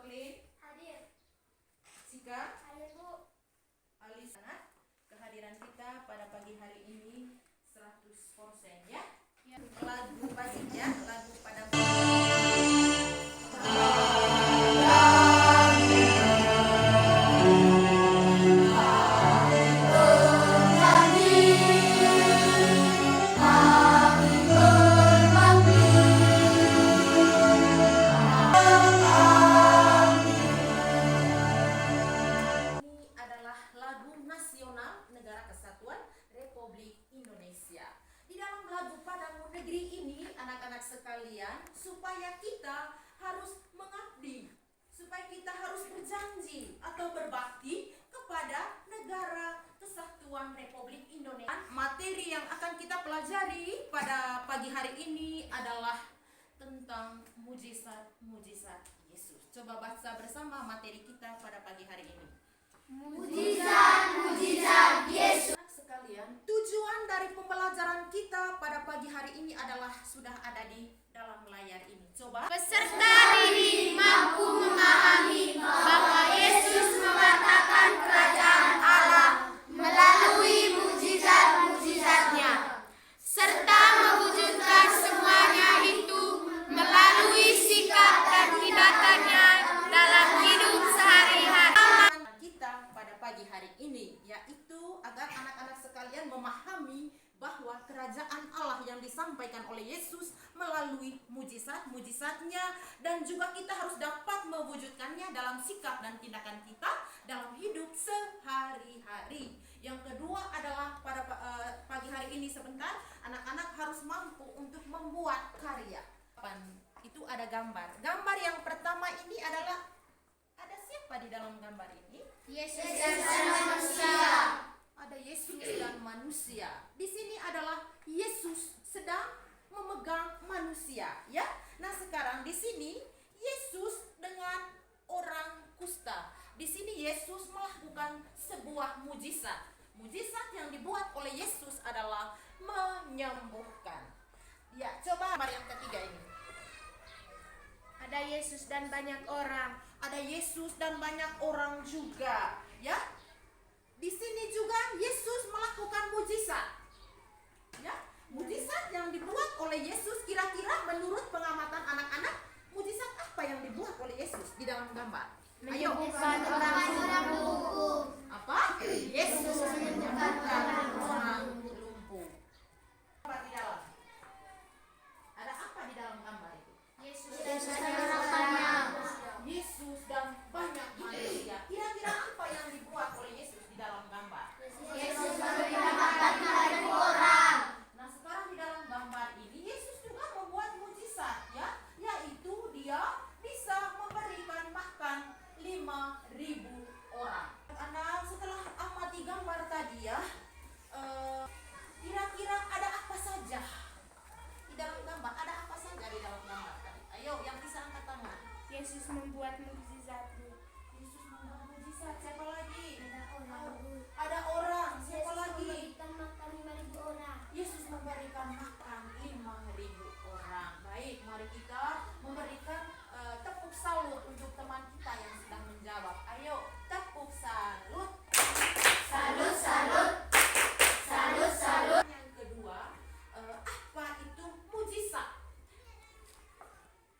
Nurlin, Hadir. Sika, Hadir, Bu. Alisa. Kehadiran kita pada pagi hari ini 100% ya. Lagu baginya, lagu pada lagu nasional Negara Kesatuan Republik Indonesia. Di dalam lagu Padamu Negeri ini, anak-anak sekalian, supaya kita harus mengabdi, supaya kita harus berjanji atau berbakti kepada Negara Kesatuan Republik Indonesia. Materi yang akan kita pelajari pada pagi hari ini adalah tentang mujizat-mujizat Yesus. Coba baca bersama materi kita pada pagi hari ini. Mujizat Yesus. Sekalian, tujuan dari pembelajaran kita pada pagi hari ini adalah sudah ada di dalam layar ini. Coba. Peserta didik mampu memahami bahwa Yesus mewartakan kerajaan Allah melalui mujizat-mujizatnya, serta mewujudkan semuanya itu melalui sikap dan tindakannya dalam hidup sehari-hari. Kita pada pagi hari ini, yaitu agar anak-anak sekalian memahami bahwa kerajaan Allah yang disampaikan oleh Yesus melalui mujizat-mujizatnya, dan juga kita harus dapat mewujudkannya dalam sikap dan tindakan kita dalam hidup sehari-hari. Yang kedua adalah pada pagi hari ini sebentar, anak-anak harus mampu untuk membuat karya. Itu ada gambar. Gambar yang pertama ini adalah, ada siapa di dalam gambar ini? Yesus dan manusia. Ada Yesus dan manusia. Di sini adalah Yesus sedang memegang manusia, ya. Nah, sekarang di sini Yesus dengan orang kusta. Di sini Yesus melakukan sebuah mujizat. Mujizat yang dibuat oleh Yesus adalah menyembuhkan. Ya, coba gambar yang ketiga ini. Ada Yesus dan banyak orang. Ada Yesus dan banyak orang juga, ya. Di sini juga Yesus melakukan mujizat. Ya, mujizat yang dibuat oleh Yesus, kira-kira menurut pengamatan anak-anak, mujizat apa yang dibuat oleh Yesus di dalam gambar? Ayo. Menyembuhkan orang lumpuh. Apa? Yesus menyembuhkan orang lumpuh. Apa di dalam? Ada apa di dalam gambar itu? Yesus dan anak-anaknya. Yesus dan banyak manusia. Kira-kira apa yang dibuat oleh Yesus di dalam gambar? Yesus memberi makan banyak orang. Nah, sekarang di dalam gambar ini Yesus juga membuat mujizat, ya, yaitu dia bisa memberikan makan 5.000 orang. Anak, setelah amati gambar tadi ya, kira-kira ada apa saja di dalam gambar? Ada apa saja di dalam gambar tadi? Ayo, yang bisa angkat tangan. Yesus membuat mujizat. Yesus membuat mujizat. Siapa lagi? Orang. Ada orang. Siapa lagi? Memberikan makan 5.000 orang. Yesus memberikan makan 5.000 orang. Baik, mari kita memberikan tepuk salut untuk teman kita yang sedang menjawab. Ayo, tepuk salut. Salut, salut. Salut, salut. Yang kedua, apa itu mujizat?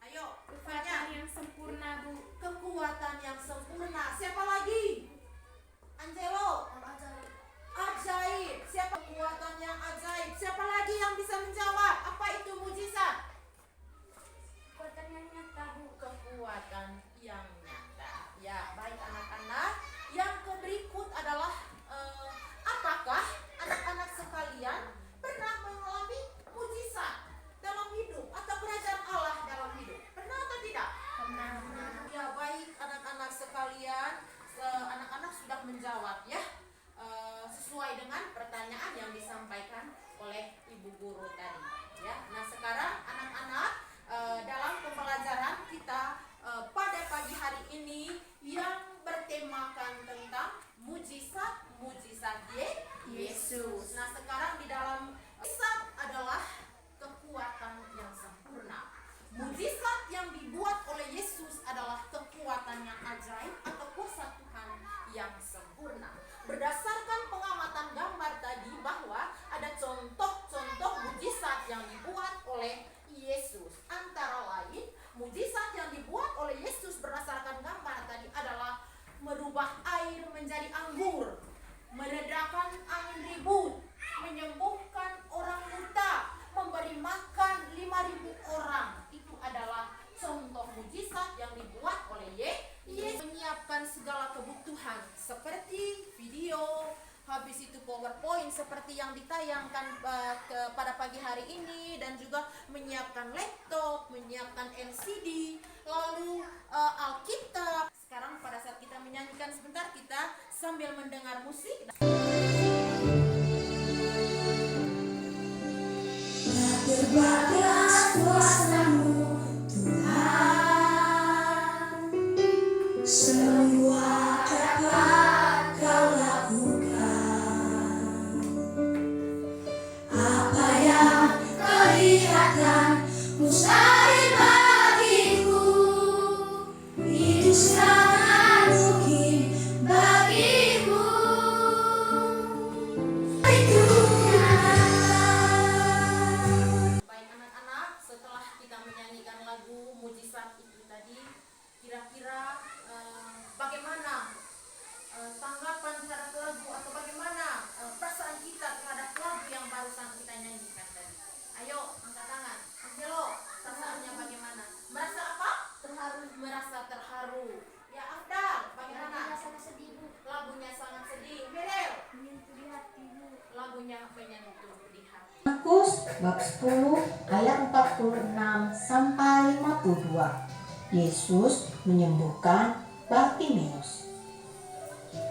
Ayo, Kekuatan tanya. yang sempurna, Bu. Kekuatan yang sempurna. Siapa lagi? yang ditayangkan pada pagi hari ini, dan juga menyiapkan laptop, menyiapkan LCD, lalu Alkitab. Sekarang pada saat kita menyanyikan sebentar, kita sambil mendengar musik. Berbagai kuasa-Mu Tuhan, semua dapat Kau lakukan. Apa yang kelihatan mustahil bagiku, itu sangat mungkin bagimu. Itu Baik anak-anak, setelah kita menyanyikan lagu mujizat itu tadi, kira-kira bagaimana tanggapan terhadap lagu, atau bagaimana perasaan kita terhadap lagu yang barusan kita nyanyikan tadi? Ayo angkat tangan. Angelo, perasaannya bagaimana? Merasa apa? terharu. Merasa terharu. Ya Afdal, bagaimana? Sangat sedih, Bu. Lagunya sangat sedih. Merel, Menyentuh di hati, Bu. lagunya menyentuh di hati. Markus bab 10 ayat 46 sampai 52. Yesus menyembuhkan Bartimeus.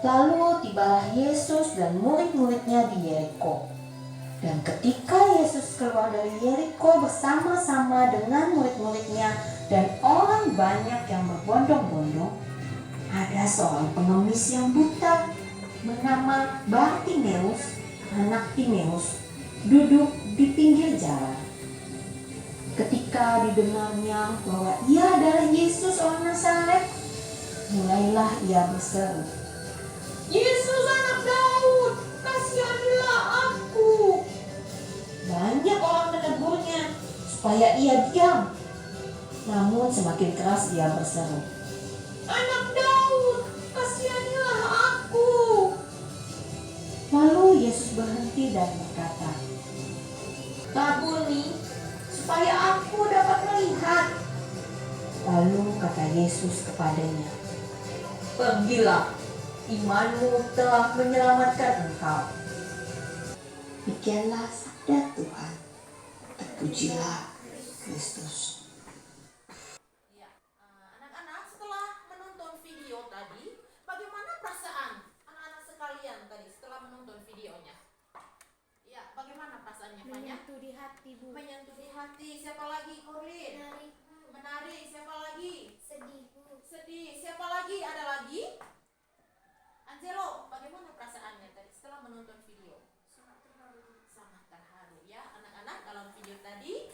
Lalu tibalah Yesus dan murid-muridnya di Yeriko. Dan ketika Yesus keluar dari Yeriko bersama-sama dengan murid-muridnya dan orang banyak yang berbondong-bondong, ada seorang pengemis yang buta bernama Bartimeus, anak Timeus, duduk di pinggir jalan. Ketika didengarnya bahwa ia adalah Yesus orang Nazaret, mulailah ia berseru, "Yesus anak Daud, kasihanilah aku." Banyak orang menegurnya supaya ia diam. Namun semakin keras ia berseru, "Anak Daud, kasihanilah aku." Lalu Yesus berhenti dan berkata, "Rabuni, supaya aku dapat melihat." Lalu kata Yesus kepadanya, "Pergilah, imanmu telah menyelamatkan engkau." Demikianlah sabda Tuhan. Terpujilah Kristus. Ya, anak-anak, setelah menonton video tadi, bagaimana perasaan anak-anak sekalian tadi setelah menonton videonya? Ya, bagaimana perasaannya, Fanya? Menyentuh di hati, Bu. Menyentuh di hati. Siapa lagi, Korlin? Menarik, Bu. Menarik. Siapa lagi? Sedih, Bu. Sedih. Siapa lagi? Ada lagi? Angelo, bagaimana perasaannya tadi setelah menonton video? Sangat terharu. Sangat terharu ya anak-anak. Dalam video tadi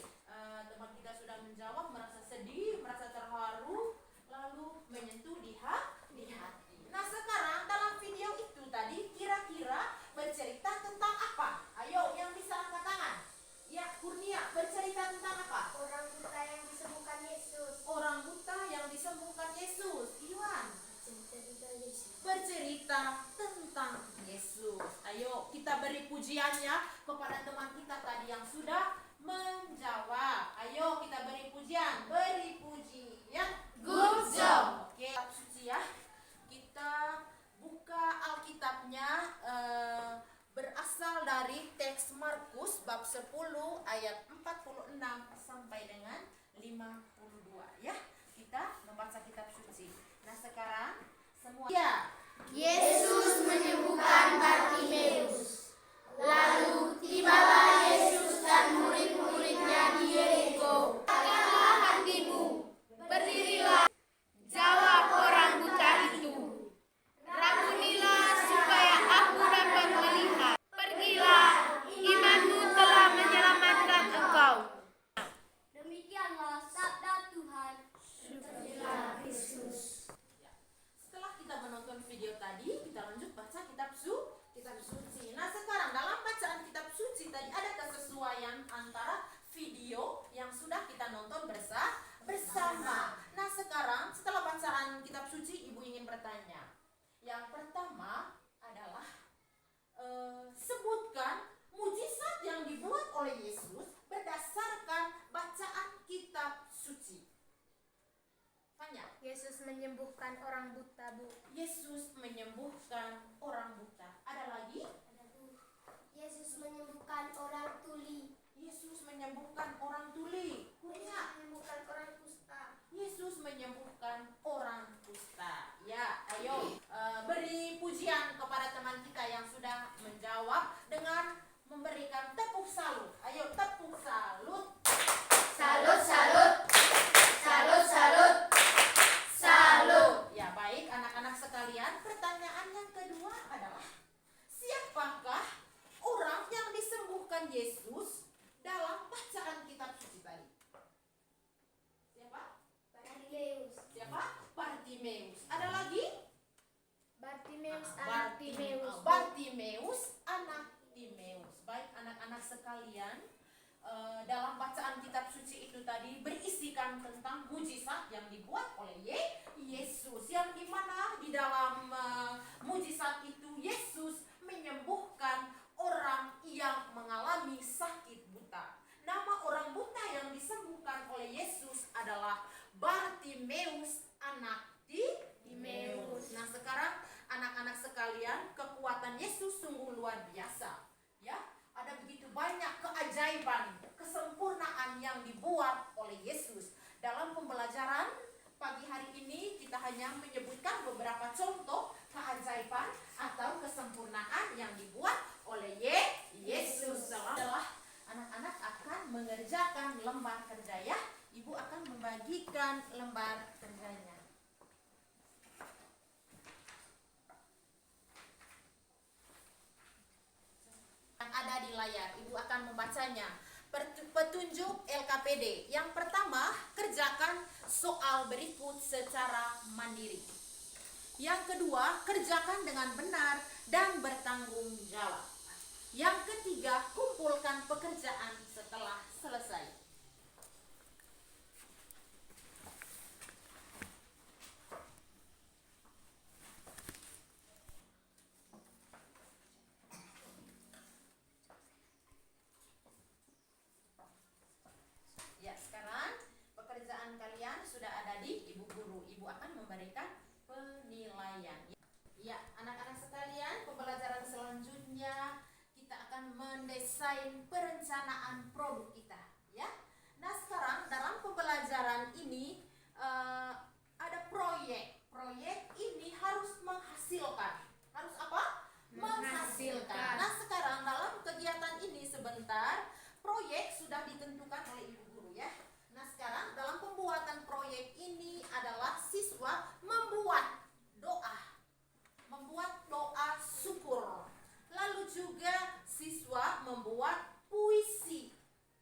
teman kita sudah menjawab merasa sedih, merasa terharu, lalu menyentuh di hati. Nah sekarang dalam video itu tadi kira-kira bercerita tentang apa? Ayo yang bisa angkat tangan. Ya Kurnia, bercerita tentang apa? Orang buta yang disembuhkan Yesus. Orang buta yang disembuhkan Yesus. Iwan, Cerita tentang Yesus. bercerita tentang Yesus. Ayo kita beri pujiannya kepada teman kita tadi yang sudah menjawab. Ayo kita beri pujian. Beri pujian. Good job. Oke, kitab suci ya. Kita buka Alkitabnya, berasal dari teks Markus bab 10 ayat 46 sampai dengan 52 ya. Kita membaca kitab suci. Nah sekarang semua ya. Yesus menyembuhkan Bartimeus. Lalu tibalah Yesus dan murid-muridnya di Yeriko. Tegaklah hatimu, berdirilah, jawab orang buta itu. Rabunilah supaya aku dapat melihat. Pergilah, imanmu telah menyelamatkan engkau. Demikianlah sabda Tuhan. Terpujilah Kristus. Setelah kita menonton video tadi, kita lanjut baca kitab suci. Nah sekarang dalam bacaan kitab suci tadi ada kesesuaian antara video yang sudah kita nonton bersama. Nah sekarang setelah bacaan kitab suci, ibu ingin bertanya. Yang pertama adalah sebutkan mujizat yang dibuat oleh Yesus berdasarkan bacaan kitab suci. Fanya. Yesus menyembuhkan orang buta, Bu. Yesus menyembuhkan orang buta. Ada lagi? Yesus menyembuhkan menyembuhkan orang tuli. Yesus menyembuhkan orang tuli. Punya. Menyembuhkan orang kusta. Yesus menyembuhkan orang kusta. Ya, ayo beri pujian kepada teman kita yang sudah menjawab dengan memberikan tepuk salut. Ayo tepuk salut. Salut, salut. Salut, salut. Salut. Ya, baik anak-anak sekalian, pertanyaan yang kedua adalah siapakah orang yang disembuhkan Yesus dalam bacaan kitab suci tadi? Siapa? Bartimeus. Siapa? Bartimeus. Ada lagi? Bartimeus, anak Timeus. Bartimeus, anak Timeus. Baik anak-anak sekalian, dalam bacaan kitab suci itu tadi berisikan tentang mujizat yang dibuat oleh Yesus, yang dimana di dalam mujizat itu Yesus menyembuhkan orang yang mengalami sakit buta. Nama orang buta yang disembuhkan oleh Yesus adalah Bartimeus, anak Timeus. Nah, sekarang anak-anak sekalian, kekuatan Yesus sungguh luar biasa. Ya, ada begitu banyak keajaiban, kesempurnaan yang dibuat oleh Yesus. Dalam pembelajaran pagi hari ini kita hanya menyebutkan beberapa contoh keajaiban atau kesempurnaan yang dibuat oleh Yesus. Adalah anak-anak akan mengerjakan lembar kerja ya. Ibu akan membagikan lembar kerjanya. Yang ada di layar, ibu akan membacanya. Petunjuk LKPD. Yang pertama, kerjakan soal berikut secara mandiri. Yang kedua, kerjakan dengan benar dan bertanggung jawab. Yang ketiga, kumpulkan pekerjaan setelah selesai. Ya, sekarang pekerjaan kalian sudah ada di ibu guru. Ibu akan memberikan penilaian. Ya, anak-anak sekalian, pembelajaran selanjutnya kita akan mendesain perencanaan produk kita, ya. Nah, sekarang dalam pembelajaran ini ada proyek. Proyek ini harus menghasilkan. Harus apa? Menghasilkan. Nah, sekarang dalam kegiatan ini sebentar, proyek sudah ditentukan oleh ibu guru ya. Nah, sekarang dalam pembuatan proyek ini adalah siswa membuat doa syukur. Lalu juga siswa membuat puisi.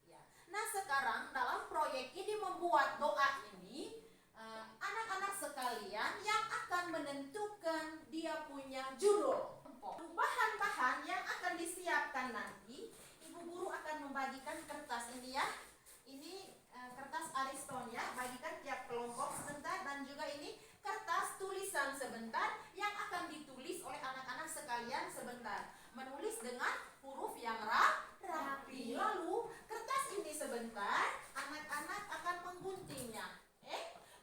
Ya. Nah, sekarang dalam proyek ini membuat doa ini, anak-anak sekalian yang akan menentukan dia punya judul. Bahan-bahan yang akan disiapkan nanti, ibu guru akan membagikan kertas ini ya. Ini kertas Ariston ya, bagikan tiap kelompok sebentar, dan juga ini kertas tulisan sebentar yang akan ditulis oleh anak-anak sekalian sebentar. Menulis dengan huruf yang rapi. Lalu kertas ini sebentar anak-anak akan mengguntingnya.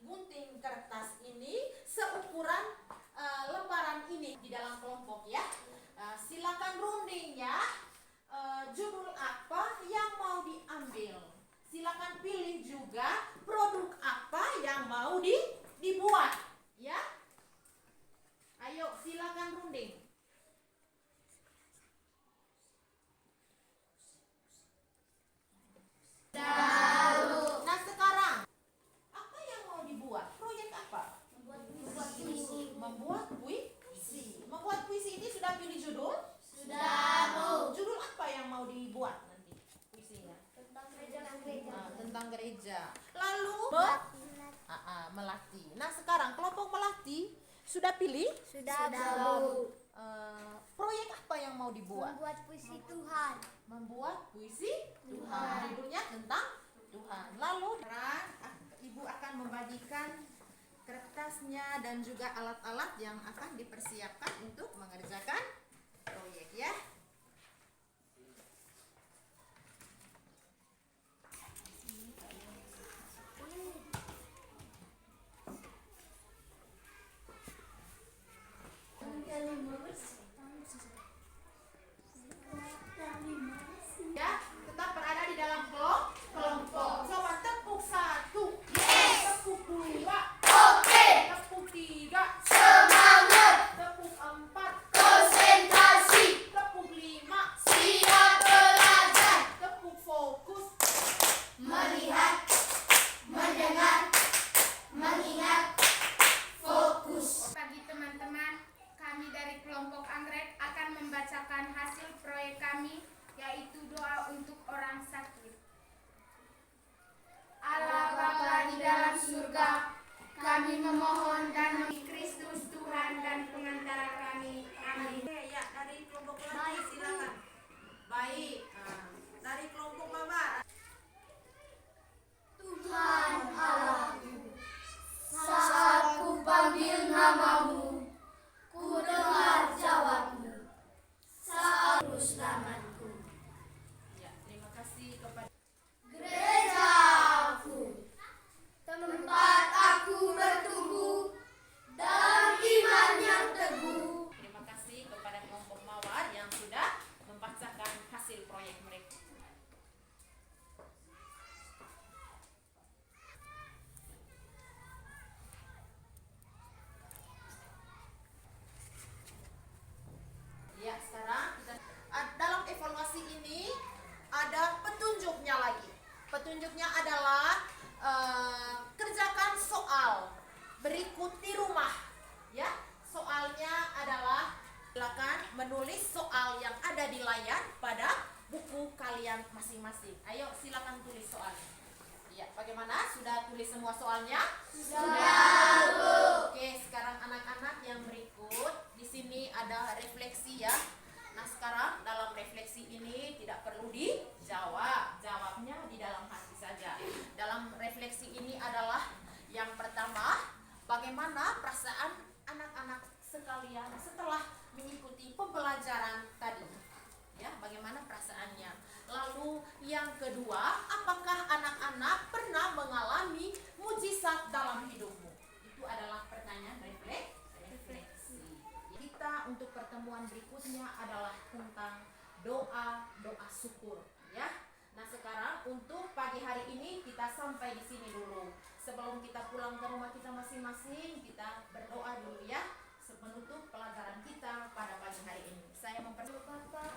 Gunting kertas ini seukuran lembaran ini di dalam kelompok ya. Silakan rundingnya, judul apa yang mau diambil. Silakan pilih juga produk apa yang mau dibuat, ya. Ayo, silakan runding. Nah, sekarang apa yang mau dibuat? Proyek apa? Membuat puisi. Membuat puisi. Membuat puisi ini sudah pilih judul? Sudah. Judul apa yang mau dibuat nanti puisinya? Tentang gereja. Tentang gereja. Lalu melati. Nah, sekarang kelompok melati sudah pilih? Sudah. Proyek apa yang mau dibuat? Membuat puisi Tuhan. Membuat puisi Tuhan. Judulnya tentang Tuhan. Lalu ibu akan membagikan kertasnya dan juga alat-alat yang akan dipersiapkan untuk mengerjakan proyek ya. berikut di rumah. Ya, soalnya adalah silakan menulis soal yang ada di layar pada buku kalian masing-masing. Ayo silakan tulis soalnya. Ya, bagaimana? Sudah tulis semua soalnya? Sudah, Bu. Oke, sekarang anak-anak yang berikut di sini ada refleksi ya. Nah, sekarang dalam refleksi ini tidak perlu dijawab, jawabnya di dalam hati saja. Dalam refleksi ini adalah yang pertama, bagaimana perasaan anak-anak sekalian setelah mengikuti pembelajaran tadi. Ya, bagaimana perasaannya? Lalu yang kedua, apakah anak-anak pernah mengalami mujizat dalam hidupmu? Itu adalah pertanyaan refleksi. Kita untuk pertemuan berikutnya adalah tentang doa syukur, ya. Nah, sekarang untuk pagi hari ini kita sampai di sini dulu. Sebelum kita pulang ke rumah kita masing-masing, kita berdoa dulu ya, menutup pelajaran kita pada pagi hari ini. Saya mempersilakan Bapak